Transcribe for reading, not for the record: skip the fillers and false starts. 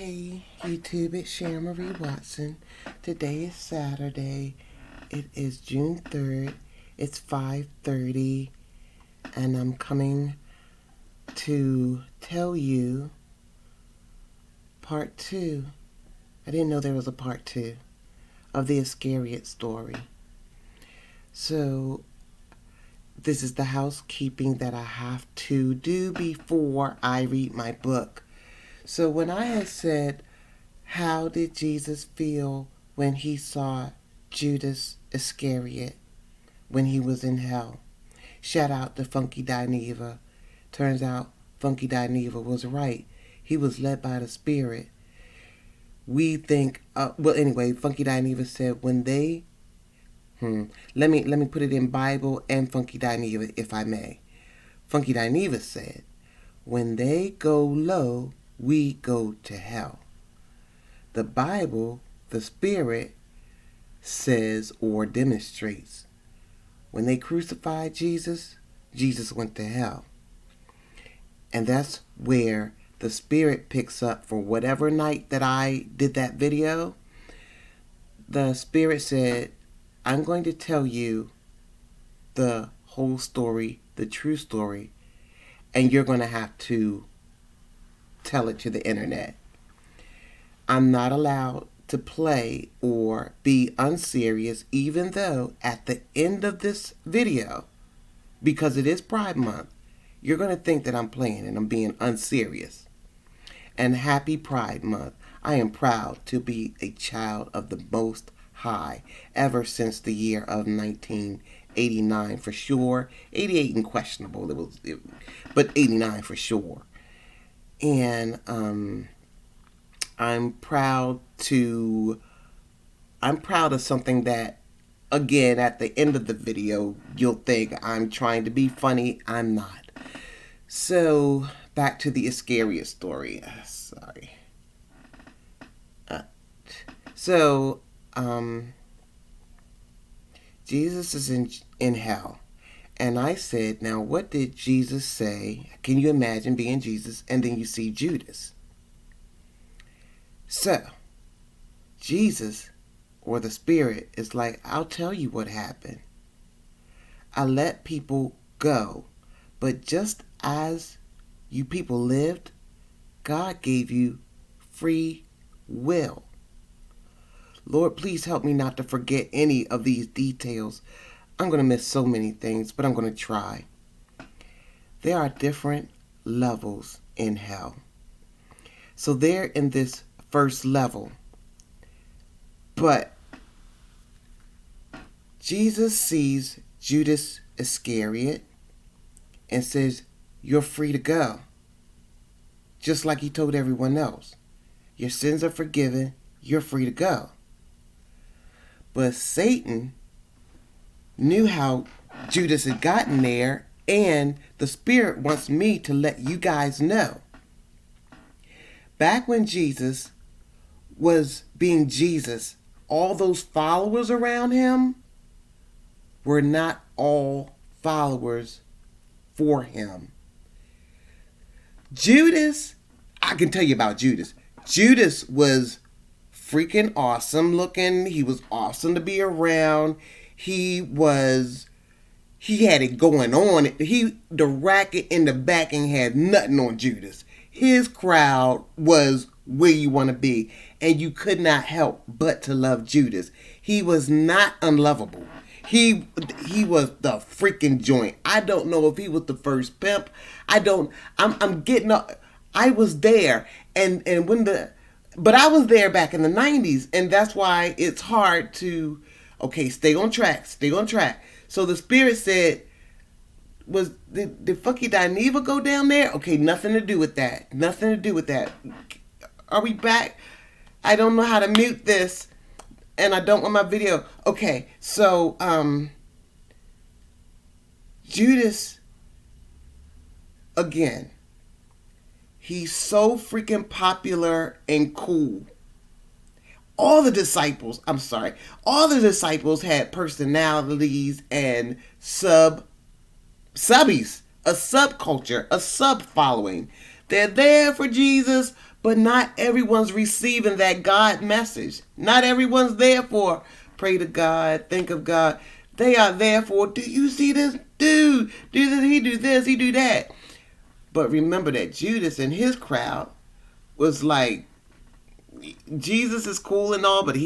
Hey YouTube, it's Sharon Marie Watson. Today is Saturday. It is June 3rd. It's 5:30 and I'm coming to tell you part 2. I didn't know there was a part 2 of the Iscariotz story. So this is the housekeeping that I have to do before I read my book. So when I had said, how did Jesus feel when he saw Judas Iscariot when he was in hell? Shout out to Funky Dineva. Turns out Funky Dineva was right. He was led by the Spirit. We think, Funky Dineva said when they, let me put it in Bible and Funky Dineva if I may. Funky Dineva said, when they go low, we go to hell. The Bible, the Spirit, says or demonstrates when they crucified Jesus, Jesus went to hell. And that's where the Spirit picks up for whatever night that I did that video. The Spirit said, I'm going to tell you the whole story, the true story, and you're going to have to tell it to the internet. I'm not allowed to play or be unserious, even though at the end of this video, because it is Pride Month, you're going to think that I'm playing and I'm being unserious. And happy Pride Month. I am proud to be a child of the Most High ever since the year of 1989 for sure. 88 unquestionable, but 89 for sure. And I'm proud of something that, again, at the end of the video, you'll think I'm trying to be funny. I'm not. So, back to the Iscariot story. Jesus is in hell. And I said, now what did Jesus say? Can you imagine being Jesus and then you see Judas? So, Jesus, or the Spirit, is like, I'll tell you what happened. I let people go. But just as you people lived, God gave you free will. Lord, please help me not to forget any of these details. I'm going to miss so many things, but I'm going to try. There are different levels in hell. So they're in this first level. But Jesus sees Judas Iscariot and says, you're free to go. Just like he told everyone else. Your sins are forgiven. You're free to go. But Satan knew how Judas had gotten there, and the Spirit wants me to let you guys know. Back when Jesus was being Jesus, all those followers around him were not all followers for him. Judas, I can tell you about Judas. Judas was freaking awesome looking. He was awesome to be around. He had it going on. The racket in the backing had nothing on Judas. His crowd was where you want to be. And you could not help but to love Judas. He was not unlovable. He was the freaking joint. I don't know if he was the first pimp. I'm getting up. I was there. But I was there back in the 90s. And that's why it's hard to, stay on track. So the Spirit said, did Funky Dineva go down there? Okay, nothing to do with that. Are we back? I don't know how to mute this. And I don't want my video. Okay, so, Judas, again, he's so freaking popular and cool. All the disciples had personalities and subbies, a subculture, a sub following. They're there for Jesus, But not everyone's receiving that God message. Not everyone's there for pray to God, think of God. They are there for, do you see this dude? Do this, he do this, he do that. But remember that Judas and his crowd was like, Jesus is cool and all, but he